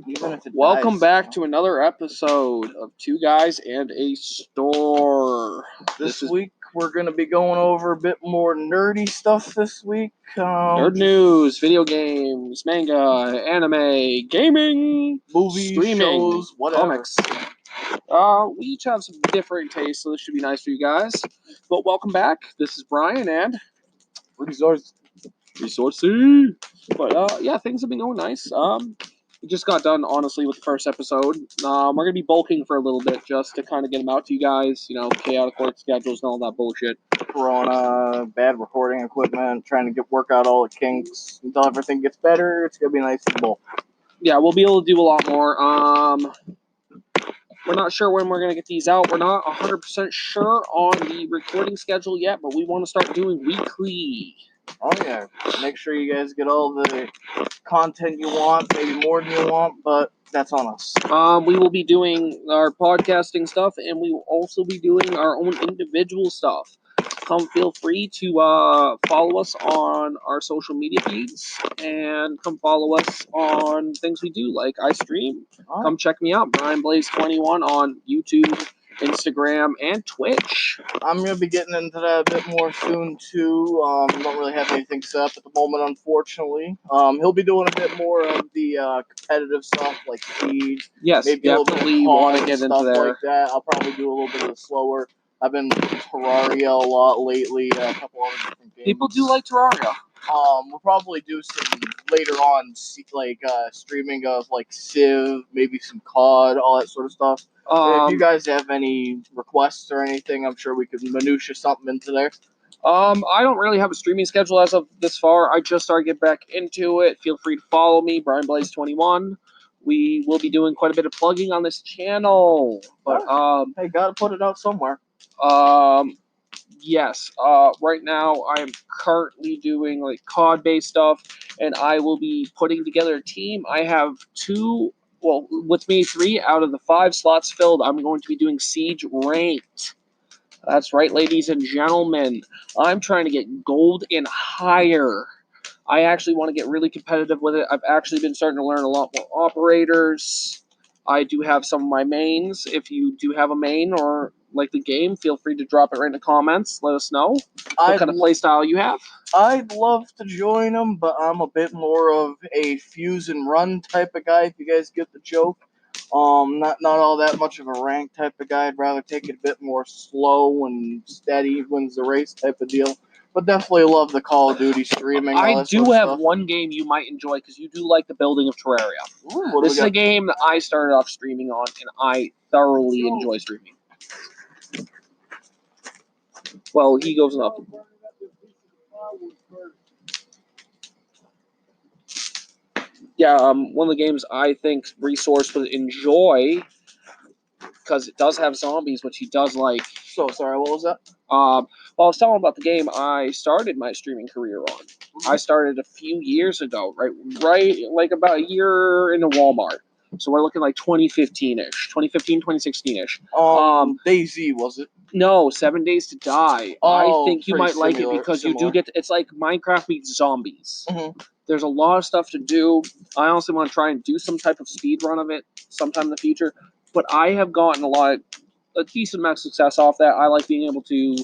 even if it Welcome dies, back to another episode of Two Guys and a Store. This week we're going to be going over a bit more nerdy stuff this week. Nerd news, video games, manga, anime, gaming, movies, streaming, shows, whatever. comics. We each have some different tastes, so this should be nice for you guys. But welcome back. This is Brian and Resourcey. But yeah, things have been going nice. We just got done, honestly, with the first episode. We're going to be bulking for a little bit just to kind of get them out to you guys. You know, chaotic work schedules and all that bullshit. Corona, bad recording equipment, trying to work out all the kinks until everything gets better. It's going to be nice and bulk. Yeah, we'll be able to do a lot more. We're not sure when we're going to get these out. We're not 100% sure on the recording schedule yet, but we want to start doing weekly. Oh, yeah. Make sure you guys get all the content you want, maybe more than you want, but that's on us. We will be doing our podcasting stuff, and we will also be doing our own individual stuff. Come feel free to follow us on our social media feeds, and come follow us on things we do, like I stream. All right. Come check me out, Brian Blaze 21 on YouTube, Instagram, and Twitch. I'm going to be getting into that a bit more soon, too. Don't really have anything set up at the moment, unfortunately. He'll be doing a bit more of the competitive stuff, like speed. Yes, maybe definitely want to get into there. Like that. I'll probably do a little bit of the slower. I've been Terraria a lot lately, a couple other different games. People do like Terraria. We'll probably do some later on, like streaming of like Civ, maybe some COD, all that sort of stuff. If you guys have any requests or anything, I'm sure we could minutia something into there. I don't really have a streaming schedule as of this far. I just started to get back into it. Feel free to follow me, Brian Blaze 21. We will be doing quite a bit of plugging on this channel. But hey, gotta put it out somewhere. Yes. Right now I am currently doing like COD based stuff, and I will be putting together a team. I have with me 3 out of the 5 slots filled. I'm going to be doing Siege Ranked. That's right, ladies and gentlemen. I'm trying to get gold and higher. I actually want to get really competitive with it. I've actually been starting to learn a lot more operators. I do have some of my mains. If you do have a main or like the game, feel free to drop it right in the comments. Let us know what kind of playstyle you have. I'd love to join them, but I'm a bit more of a fuse and run type of guy, if you guys get the joke. Not all that much of a rank type of guy. I'd rather take it a bit more slow and steady, wins the race type of deal. But definitely love the Call of Duty streaming. I do have one game you might enjoy because you do like the building of Terraria. Ooh, this is a game that I started off streaming on, and I thoroughly enjoy streaming. Well, he goes up. Yeah, one of the games I think Resource would enjoy, because it does have zombies, which he does like. So, sorry, what was that? Well, I was telling about the game I started my streaming career on. I started a few years ago, right, like about a year into Walmart. So we're looking like 2015-ish, 2015, 2016-ish. DayZ, was it? No, 7 Days to Die. I think you might like it because you do get. It's like Minecraft meets zombies. Mm-hmm. There's a lot of stuff to do. I honestly want to try and do some type of speed run of it sometime in the future. But I have gotten a decent amount of success off that. I like being able to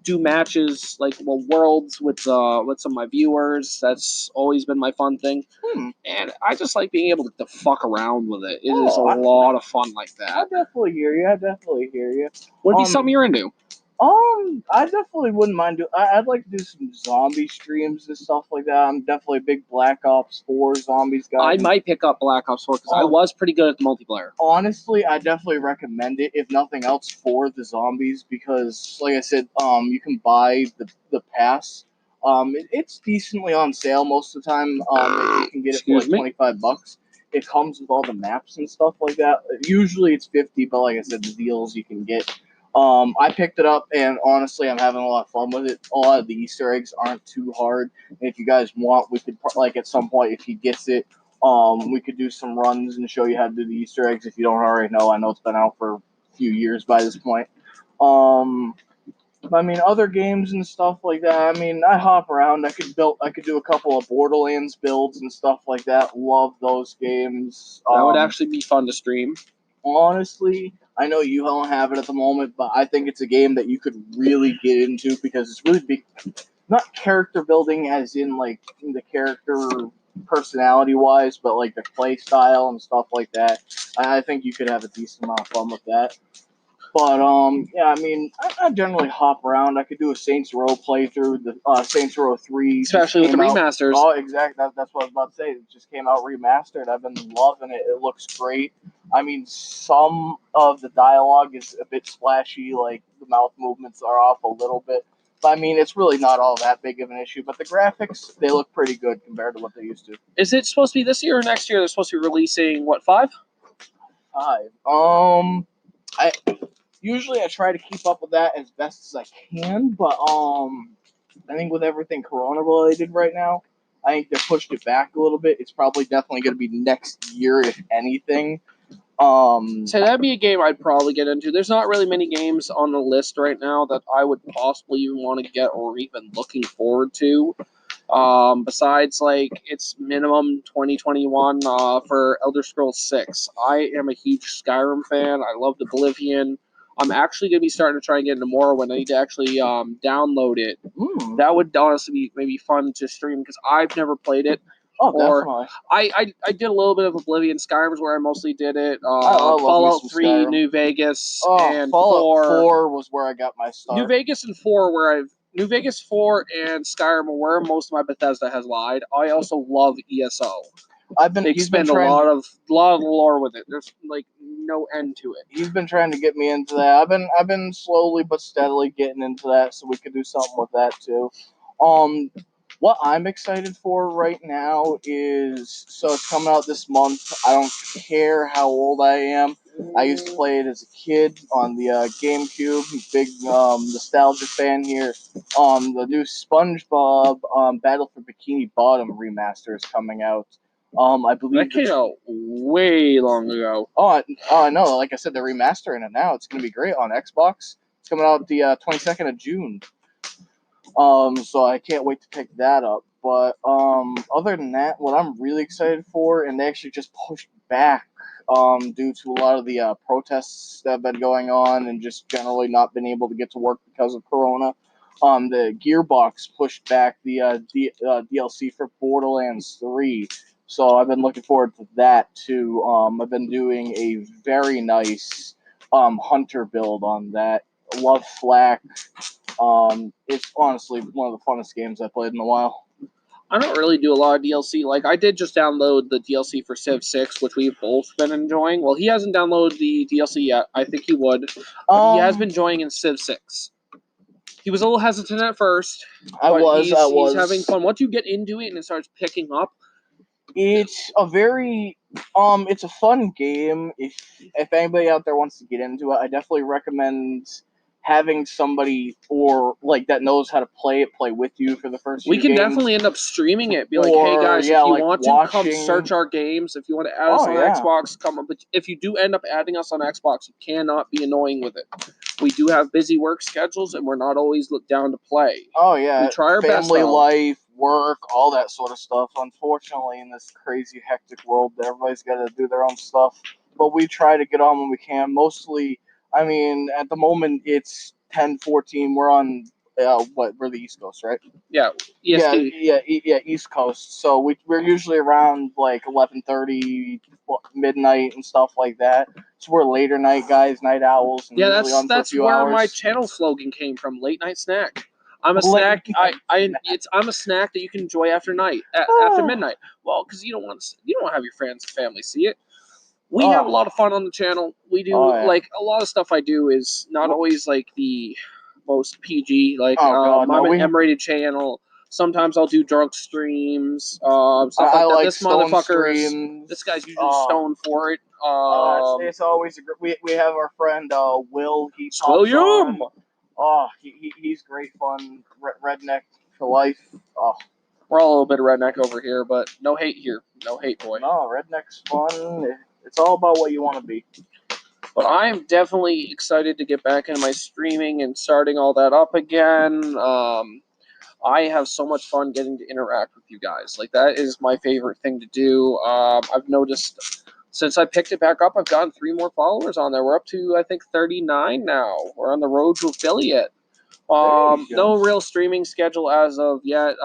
do matches, worlds with some of my viewers. That's always been my fun thing. And I just like being able to fuck around with it. It is a lot of fun like that. I definitely hear you. Would it be something you're into? I definitely wouldn't mind doing. I'd like to do some zombie streams and stuff like that. I'm definitely a big Black Ops 4 zombies guy. I might pick up Black Ops 4 because I was pretty good at the multiplayer. Honestly, I definitely recommend it, if nothing else, for the zombies, because, like I said, you can buy the pass. It's decently on sale most of the time. You can get it for like $25. It comes with all the maps and stuff like that. Usually it's $50, but like I said, the deals you can get. I picked it up, and honestly, I'm having a lot of fun with it. A lot of the Easter eggs aren't too hard. And if you guys want, we could, at some point, if he gets it, we could do some runs and show you how to do the Easter eggs if you don't already know. I know it's been out for a few years by this point. I mean, other games and stuff like that. I mean, I hop around. I could do a couple of Borderlands builds and stuff like that. Love those games. That would actually be fun to stream. Honestly, I know you don't have it at the moment, but I think it's a game that you could really get into because it's really big. Not character building as in like the character personality wise, but like the play style and stuff like that. I think you could have a decent amount of fun with that. But yeah, I mean, I generally hop around. I could do a Saints Row playthrough. The Saints Row 3 Especially with the remasters. Oh, exactly. That's what I was about to say. It just came out remastered. I've been loving it. It looks great. I mean, some of the dialogue is a bit splashy, like the mouth movements are off a little bit. But I mean, it's really not all that big of an issue. But the graphics, they look pretty good compared to what they used to. Is it supposed to be this year or next year? They're supposed to be releasing, what, 5? 5. I usually I try to keep up with that as best as I can, but I think with everything Corona related right now, I think they pushed it back a little bit. It's probably definitely going to be next year, if anything. So that'd be a game I'd probably get into. There's not really many games on the list right now that I would possibly even want to get or even looking forward to. Besides, like, it's minimum 2021 for Elder Scrolls 6. I am a huge Skyrim fan. I love Oblivion. I'm actually going to be starting to try and get into Morrowind. I need to actually download it. That would honestly be maybe fun to stream because I've never played it. Oh, definitely. I did a little bit of Oblivion. Skyrim's where I mostly did it. I love Fallout me some 3, Skyrim. New Vegas, Oh, and Fallout 4 was where I got my start. New Vegas and 4 where I've New Vegas 4 and Skyrim are where most of my Bethesda has lied. I also love ESO. They expend a lot of lore with it. There's like no end to it. He's been trying to get me into that. I've been slowly but steadily getting into that, so we could do something with that too. What I'm excited for right now is so it's coming out this month. I don't care how old I am. I used to play it as a kid on the GameCube. Big nostalgia fan here. The new SpongeBob Battle for Bikini Bottom remaster is coming out. I believe that came out way long ago. Oh, I know. Like I said, they're remastering it now. It's going to be great on Xbox. It's coming out the 22nd of June. So I can't wait to pick that up. But other than that, what I'm really excited for, and they actually just pushed back due to a lot of the protests that have been going on, and just generally not been able to get to work because of Corona. The Gearbox pushed back the DLC for Borderlands 3. So I've been looking forward to that too. I've been doing a very nice hunter build on that. Love Flak. It's honestly one of the funnest games I played in a while. I don't really do a lot of DLC. Like, I did just download the DLC for Civ 6, which we've both been enjoying. Well, he hasn't downloaded the DLC yet. I think he would. But he has been enjoying in Civ 6. He was a little hesitant at first. He's having fun. Once you get into it and it starts picking up, it's a very it's a fun game. If anybody out there wants to get into it, I definitely recommend having somebody or like that knows how to play with you for the first few we can games. Definitely end up streaming it. Be like, hey guys, if you want to come search our games, if you want to add us on Xbox, come on. But if you do end up adding us on Xbox, you cannot be annoying with it. We do have busy work schedules, and we're not always looked down to play. Oh yeah, we try our best. Family life, work, all that sort of stuff. Unfortunately, in this crazy, hectic world, everybody's got to do their own stuff. But we try to get on when we can. Mostly, I mean, at the moment it's 10:14. We're on we're the East Coast, right? Yeah, EST. Yeah, East Coast. So we're usually around like 11:30, midnight, and stuff like that. So we're later night guys, night owls. And that's where hours. My channel slogan came from. Late night snack. I'm a snack. I'm a snack that you can enjoy after midnight. Well, because you don't want to have your friends and family see it. We have a lot of fun on the channel. We do like a lot of stuff I do is not always like the most PG. Like I'm an M-rated channel. Sometimes I'll do drunk streams. Stuff like that. Like this motherfucker. This guy's usually stoned for it. It's always we have our friend Will. He pops on. Oh, he's great fun. Redneck for life. Oh. We're all a little bit of redneck over here, but no hate here. No hate, boy. No, redneck's fun. It's all about what you want to be. But I am definitely excited to get back into my streaming and starting all that up again. I have so much fun getting to interact with you guys. Like that is my favorite thing to do. I've noticed since I picked it back up, I've gotten 3 more followers on there. We're up to I think 39 now. We're on the road to affiliate. There you go. No real streaming schedule as of yet.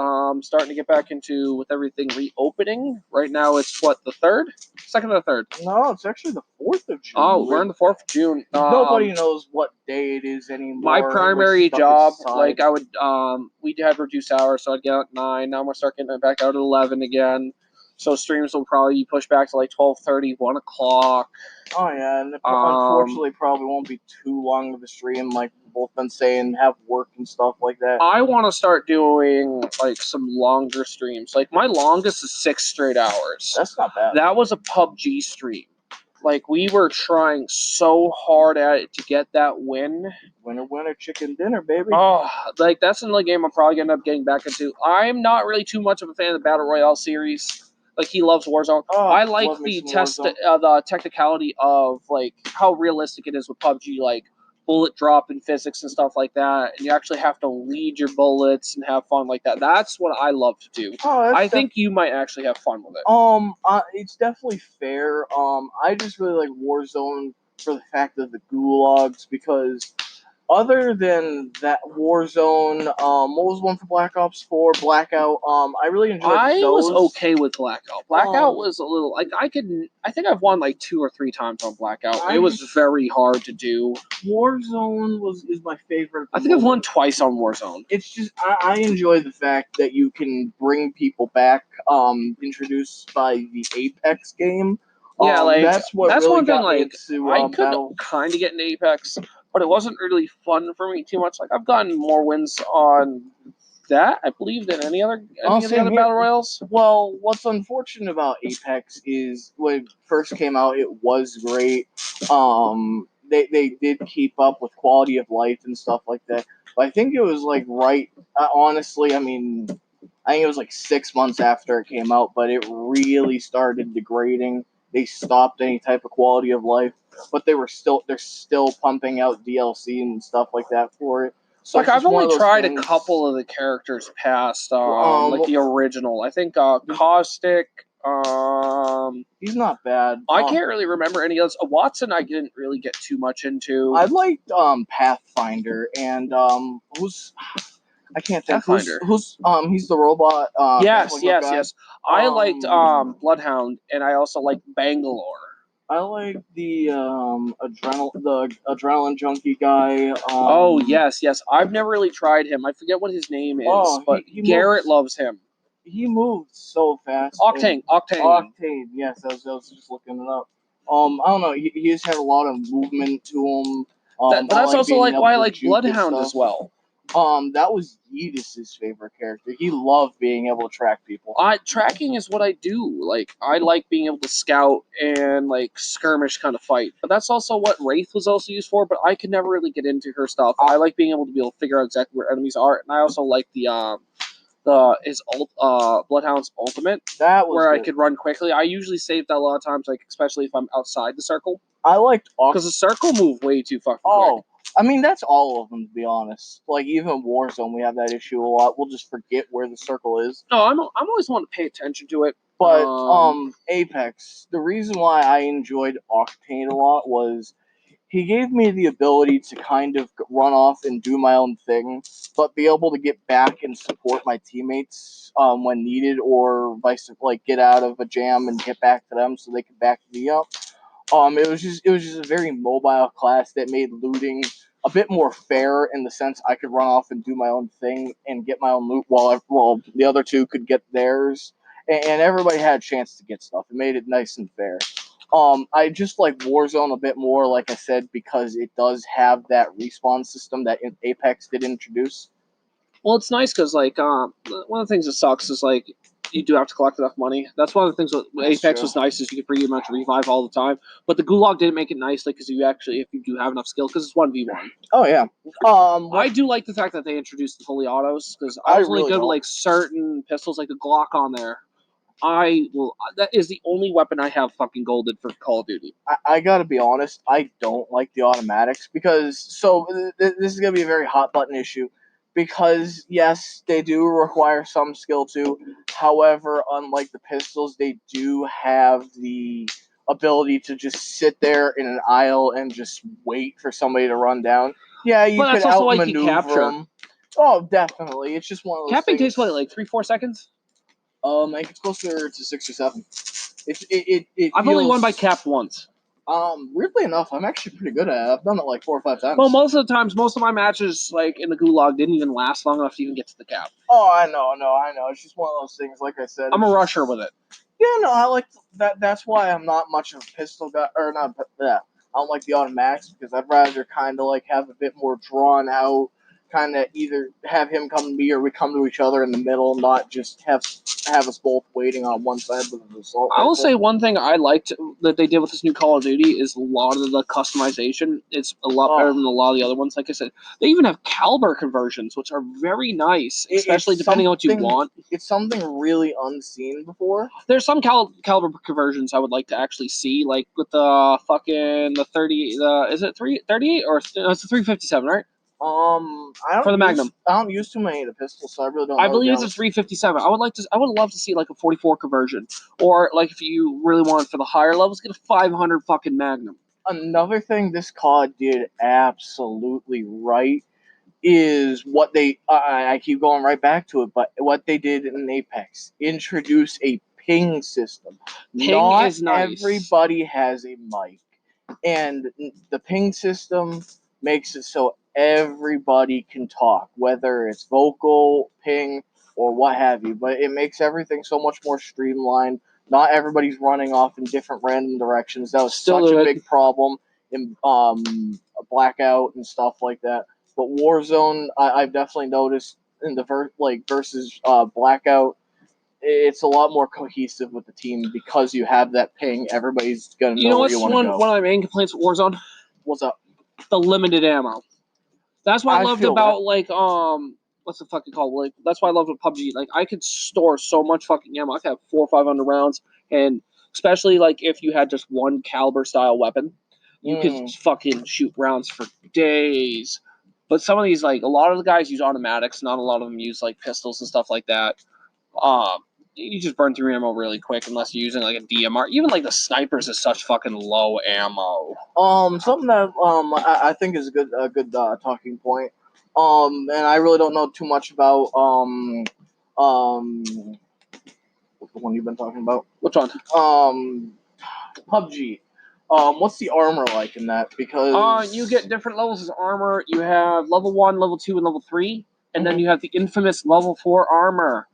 Starting to get back into with everything reopening. Right now it's what, the third, second or third. No, it's actually the 4th of June. Oh, we're on the 4th of June. Nobody knows what day it is anymore. My primary We're stuck job, aside. like I would, we had reduced hours, so I'd get out at 9. Now I'm gonna start getting back out at 11 again. So streams will probably be pushed back to like 12:30, 1 o'clock. Oh yeah, and unfortunately, probably won't be too long of a stream. Like we've both been saying, have work and stuff like that. I want to start doing like some longer streams. Like my longest is 6 straight hours. That's not bad. That was a PUBG stream. Like we were trying so hard at it to get that win. Winner, winner, chicken dinner, baby. Oh, like that's another game I'm probably gonna end up getting back into. I'm not really too much of a fan of the Battle Royale series. Like he loves Warzone. I like the technicality of like how realistic it is with PUBG, like bullet drop and physics and stuff like that, and you actually have to lead your bullets and have fun like that. That's what I love to do. I think you might actually have fun with it. It's definitely fair. I just really like Warzone for the fact of the gulags, because other than that Warzone, what was one for Black Ops 4? Blackout. I really enjoyed those. I was okay with Blackout. Blackout was a little like I think I've won like 2 or 3 times on Blackout. It was very hard to do. Warzone is my favorite. I think I've won twice on Warzone. It's just I enjoy the fact that you can bring people back, introduced by the Apex game. Yeah, like that's really one thing. Like into, I could kind of get into Apex, but it wasn't really fun for me too much. Like I've gotten more wins on that, I believe, than any of the other battle royals. Well, what's unfortunate about Apex is when it first came out, it was great. They did keep up with quality of life and stuff like that. But I think it was like honestly, I think it was like 6 months after it came out, but it really started degrading. They stopped any type of quality of life, but they're still pumping out DLC and stuff like that for it. So like I've only tried a couple of the characters past, like the original. I think Caustic. He's not bad. I can't really remember any others. Watson, I didn't really get too much into. I liked Pathfinder and who's. I can't think. Who's he's the robot. Yes. I liked Bloodhound, and I also liked Bangalore. I like the adrenaline junkie guy. Oh yes. I've never really tried him. I forget what his name is, but Garrett loves him. He moved so fast. Octane. Yes, I was just looking it up. I don't know. He just had a lot of movement to him. But that's also like why I like Bloodhound as well. That was Yeetus' favorite character. He loved being able to track people. Tracking is what I do. Like, I like being able to scout and, like, skirmish kind of fight. But that's also what Wraith was also used for, but I could never really get into her stuff. I like being able to figure out exactly where enemies are, and I also like his Bloodhound's ultimate, where I could run quickly. I usually save that a lot of times, like, especially if I'm outside the circle. I liked because the circle moved way too fucking quick. I mean, that's all of them, to be honest. Like, even Warzone, we have that issue a lot. We'll just forget where the circle is. No, I'm always want to pay attention to it. But, Apex, the reason why I enjoyed Octane a lot was he gave me the ability to kind of run off and do my own thing, but be able to get back and support my teammates when needed, or get out of a jam and get back to them so they can back me up. It was just a very mobile class that made looting a bit more fair, in the sense I could run off and do my own thing and get my own loot while the other two could get theirs, and everybody had a chance to get stuff. It made it nice and fair. I just like Warzone a bit more, like I said, because it does have that respawn system that Apex did introduce. Well, it's nice because, like, one of the things that sucks is, like, you do have to collect enough money. That's one of the things with Apex was nice, is you could pretty much revive all the time. But the Gulag didn't make it nice, like, because if you do have enough skill, because it's 1v1. Oh, yeah. I do like the fact that they introduced the fully autos, because I was really good with, like, certain pistols, like the Glock on there. That is the only weapon I have fucking golded for Call of Duty. I gotta be honest, I don't like the automatics because this is gonna be a very hot button issue because yes, they do require some skill too. However, unlike the pistols, they do have the ability to just sit there in an aisle and just wait for somebody to run down. Yeah, you But could that's also like you outmaneuver capture. them. Oh, definitely. It's just one of those Capping things. takes what, like 3-4 seconds? I think it's closer to 6 or 7. It I've only won by cap once. Weirdly enough, I'm actually pretty good at it. I've done it like 4 or 5 times. Well, most of the times, most of my matches, like in the gulag, didn't even last long enough to even get to the cap. Oh, I know. It's just one of those things. Like I said, I'm a rusher with it. Yeah, no, I like that. That's why I'm not much of a pistol guy, or not. Yeah, I don't like the automatics because I'd rather kind of like have a bit more drawn out. Kind of either have him come to me or we come to each other in the middle, not just have us both waiting on one side with an assault I will rifle. say one thing I liked that they did with this new Call of Duty is a lot of the customization. It's a lot better than a lot of the other ones. Like I said, they even have caliber conversions, which are very nice, especially depending on what you want. It's something really unseen before. There's some caliber conversions I would like to actually see, like with the fucking the 30. Is it 338 or no, it's a 357, right? For the Magnum. I don't use too many of the pistols, so I really don't know. I believe it's a 357. I would love to see like a 44 conversion, or like if you really want for the higher levels, get a 500 fucking Magnum. Another thing this COD did absolutely right is what they. I keep going right back to it, but what they did in Apex, introduce a ping system. Ping is nice. Everybody has a mic, and the ping system makes it so everybody can talk, whether it's vocal, ping, or what have you. But it makes everything so much more streamlined. Not everybody's running off in different random directions. That was such a big problem in Blackout and stuff like that. But Warzone, I've definitely noticed in the versus Blackout, it's a lot more cohesive with the team because you have that ping. Everybody's gonna know where you want to go. One of my main complaints with Warzone? What's up? The limited ammo. That's what I loved about what's the fucking called? Like that's why I loved with PUBG. Like I could store so much fucking ammo. I could have 400 or 500 rounds, and especially like if you had just one caliber style weapon, you could fucking shoot rounds for days. But some of these, like a lot of the guys use automatics. Not a lot of them use like pistols and stuff like that. You just burn through ammo really quick unless you're using like a DMR. Even like the snipers is such fucking low ammo. Something that I think is a good talking point. And I really don't know too much about what's the one you've been talking about? Which one? PUBG. What's the armor like in that? Because you get different levels of armor. You have level 1, level 2, and level 3, and then you have the infamous level 4 armor.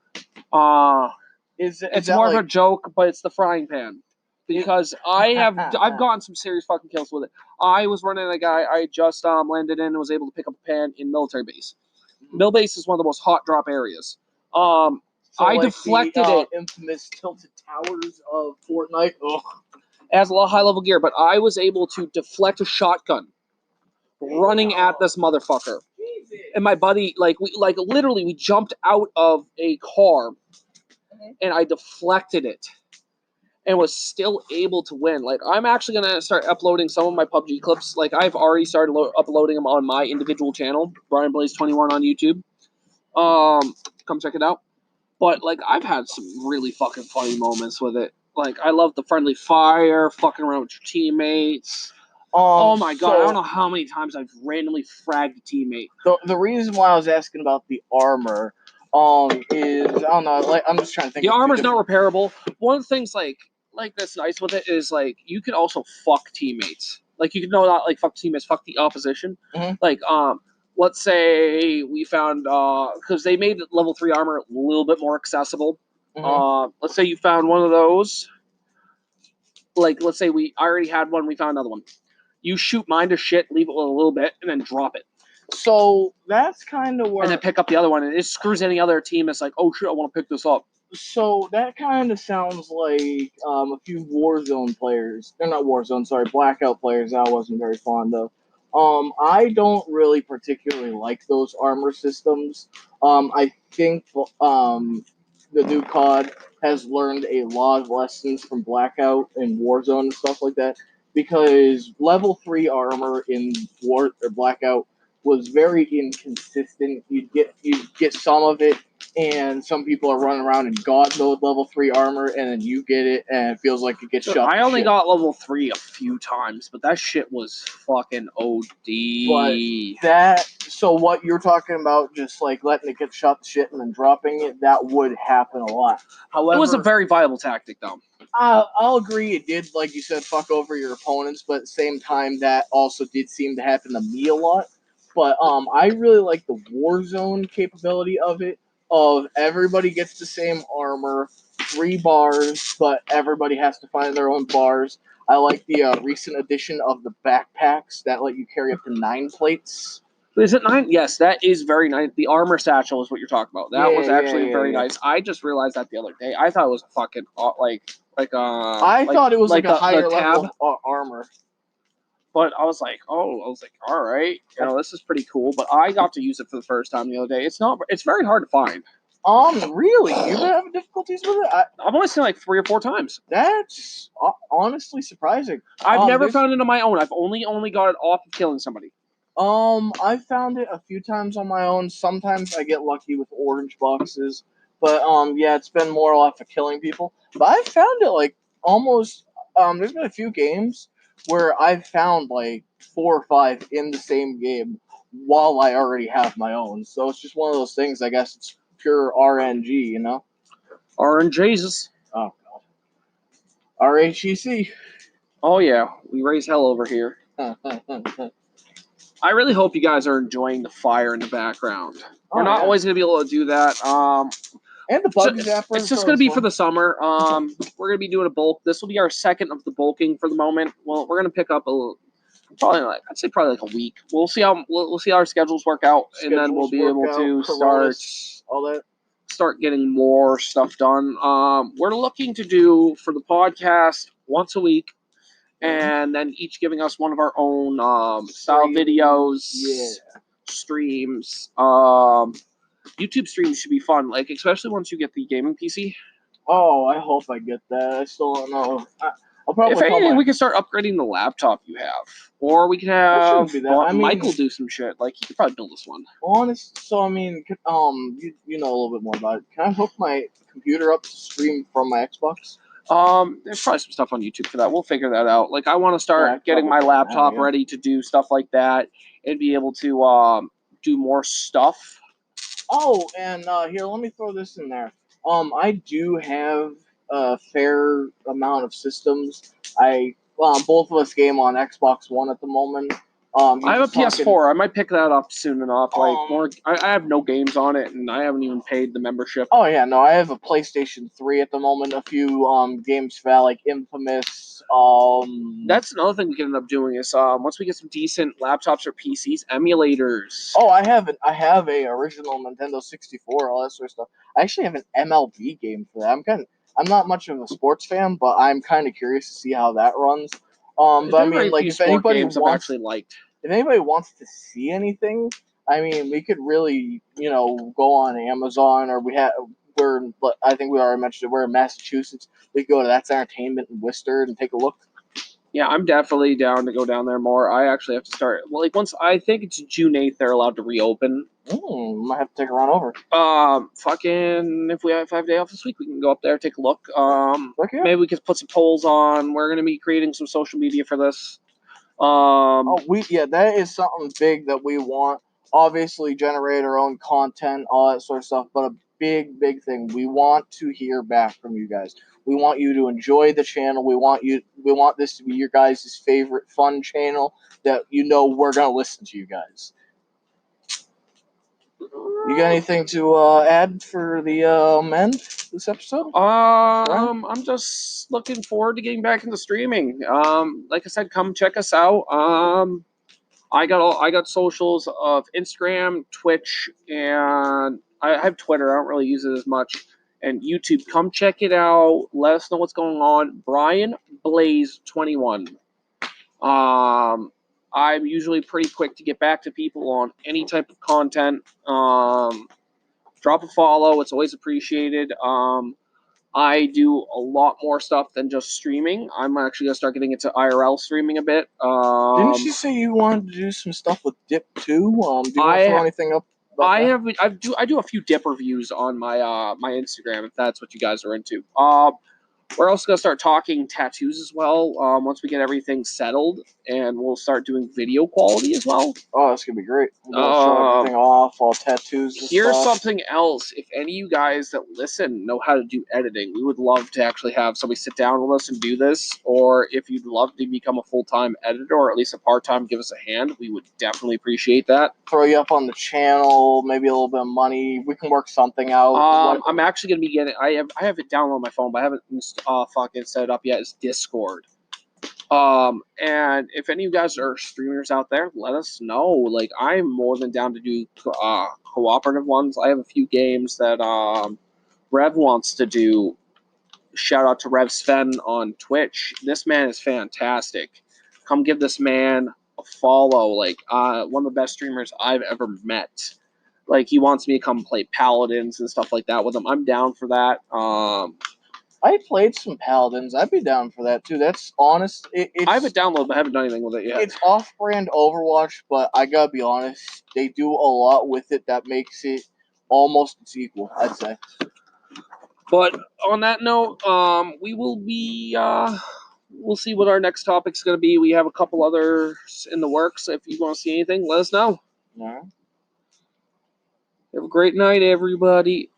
It's more of a joke, but it's the frying pan. Because I've gotten some serious fucking kills with it. I was running a guy I just landed in and was able to pick up a pan in military base. Mil base is one of the most hot drop areas. I deflected it. Infamous tilted towers of Fortnite. Ugh. It has a lot of high level gear, but I was able to deflect a shotgun running at this motherfucker. And my buddy, we jumped out of a car and I deflected it and was still able to win. Like, I'm actually going to start uploading some of my PUBG clips. Like, I've already started uploading them on my individual channel, Brian Blaze 21 on YouTube. Come check it out. But, like, I've had some really fucking funny moments with it. Like, I love the friendly fire, fucking around with your teammates. Oh my god, I don't know how many times I've randomly fragged a teammate. The reason why I was asking about the armor is, I don't know, like, I'm just trying to think. The armor's not repairable. One of the things, like that's nice with it is, like, you can also fuck teammates. Like, you can not, like, fuck teammates, fuck the opposition. Mm-hmm. Like, let's say we found, because they made level 3 armor a little bit more accessible. Mm-hmm. Let's say you found one of those. Like, let's say I already had one, we found another one. You shoot mine to shit, leave it a little bit, and then drop it. So that's kind of where... And then pick up the other one, and it screws any other team that's like, oh shit, I want to pick this up. So that kind of sounds like a few Warzone players. They're not Warzone, sorry, Blackout players I wasn't very fond of. I don't really particularly like those armor systems. I think the new COD has learned a lot of lessons from Blackout and Warzone and stuff like that, because level 3 armor in Blackout was very inconsistent. You'd get some of it, and some people are running around in God mode level 3 armor, and then you get it, and it feels like it gets shut. I only shit. got level 3 a few times, but that shit was fucking OD. So what you're talking about, just like letting it get shut to shit and then dropping it, that would happen a lot. However, It was a very viable tactic, though. I'll agree it did, like you said, fuck over your opponents, but at the same time, that also did seem to happen to me a lot. But I really like the Warzone capability of it. Of everybody gets the same armor, 3 bars, but everybody has to find their own bars. I like the recent addition of the backpacks that let you carry up to 9 plates. Is it 9? Yes, that is very nice. The armor satchel is what you're talking about. That was actually very nice. I just realized that the other day. I thought it was a fucking I thought it was like a higher level of armor. But I was like, all right, this is pretty cool. But I got to use it for the first time the other day. It's very hard to find. Really? You've been having difficulties with it? I've only seen like 3 or 4 times. That's honestly surprising. I've never found it on my own. I've only got it off of killing somebody. I found it a few times on my own. Sometimes I get lucky with orange boxes, but yeah, it's been more off of killing people. But I've found it like almost. There's been a few games where I've found like 4 or 5 in the same game while I already have my own. So it's just one of those things. I guess it's pure RNG, you know. RNGs. Oh god. RHEC. Oh yeah, we raise hell over here. I really hope you guys are enjoying the fire in the background. We're not always going to be able to do that. And the bug zapper. It's just going to be for the summer. We're going to be doing a bulk. This will be our second of the bulking for the moment. Well, we're going to pick up probably like a week. We'll see how our schedules work out, and then we'll be able to start getting more stuff done. We're looking to do for the podcast once a week. And then each giving us one of our own style videos, streams. YouTube streams should be fun, like especially once you get the gaming PC. Oh, I hope I get that. I still don't know. I'll probably. If anything, we can start upgrading the laptop you have, or we can have Michael do some shit. Like he could probably build this one. So I mean, you know a little bit more about it. Can I hook my computer up to stream from my Xbox? There's probably some stuff on YouTube for that. We'll figure that out. Like I want to start getting my laptop ready to do stuff like that and be able to do more stuff. Oh, and here, let me throw this in there. I do have a fair amount of systems. Both of us game on Xbox One at the moment. I have a PS4. I might pick that up soon enough. I have no games on it, and I haven't even paid the membership. Oh yeah, no, I have a PlayStation 3 at the moment. A few games for that, like Infamous. That's another thing we can end up doing is once we get some decent laptops or PCs, emulators. Oh, I have a original Nintendo 64, all that sort of stuff. I actually have an MLB game for that. I'm not much of a sports fan, but I'm kind of curious to see how that runs. But I mean, like, if anybody wants to see anything, I mean, we could really, go on Amazon, or I think we already mentioned it. We're in Massachusetts. We could go to That's Entertainment in Worcester and take a look. Yeah, I'm definitely down to go down there more. I actually have to start. Well, like once I think it's June 8th, they're allowed to reopen. Might have to take a run over. If we have 5 days off this week, we can go up there, take a look. Maybe we could put some polls on. We're gonna be creating some social media for this. That is something big that we want. Obviously, generate our own content, all that sort of stuff. But a big thing, we want to hear back from you guys. We want you to enjoy the channel. We want this to be your guys' favorite fun channel that we're gonna listen to you guys. You got anything to add for the end this episode? I'm just looking forward to getting back into streaming. Like I said, come check us out. I got socials of Instagram, Twitch, and I have Twitter. I don't really use it as much. And YouTube. Come check it out. Let us know what's going on. Brian Blaze 21. I'm usually pretty quick to get back to people on any type of content. drop a follow. It's always appreciated. I do a lot more stuff than just streaming. I'm actually gonna start getting into IRL streaming a bit. Didn't you say you wanted to do some stuff with Dip too? Do you want to throw anything up? I do a few dip reviews on my my Instagram if that's what you guys are into. We're also gonna start talking tattoos as well. Once we get everything settled, and we'll start doing video quality as well. Oh, that's gonna be great. We're gonna show everything off, all tattoos and Here's stuff. something else. If any of you guys that listen know how to do editing, we would love to actually have somebody sit down with us and do this. Or if you'd love to become a full-time editor or at least a part-time, give us a hand. We would definitely appreciate that. Throw you up on the channel, maybe a little bit of money. We can work something out. I'm actually gonna be getting. I have it downloaded on my phone, but I haven't fucking set it up yet. It's Discord. And if any of you guys are streamers out there, let us know. Like, I'm more than down to do cooperative ones. I have a few games that Rev wants to do. Shout out to Rev Sven on Twitch. This man is fantastic. Come give this man a follow. Like, one of the best streamers I've ever met. Like, he wants me to come play Paladins and stuff like that with him. I'm down for that. I played some Paladins. I'd be down for that too. That's honest. I have it downloaded, but I haven't done anything with it yet. It's off-brand Overwatch, but I gotta be honest, they do a lot with it that makes it almost its equal, I'd say. But on that note, we will be. We'll see what our next topic's going to be. We have a couple others in the works. If you want to see anything, let us know. All right. Have a great night, everybody.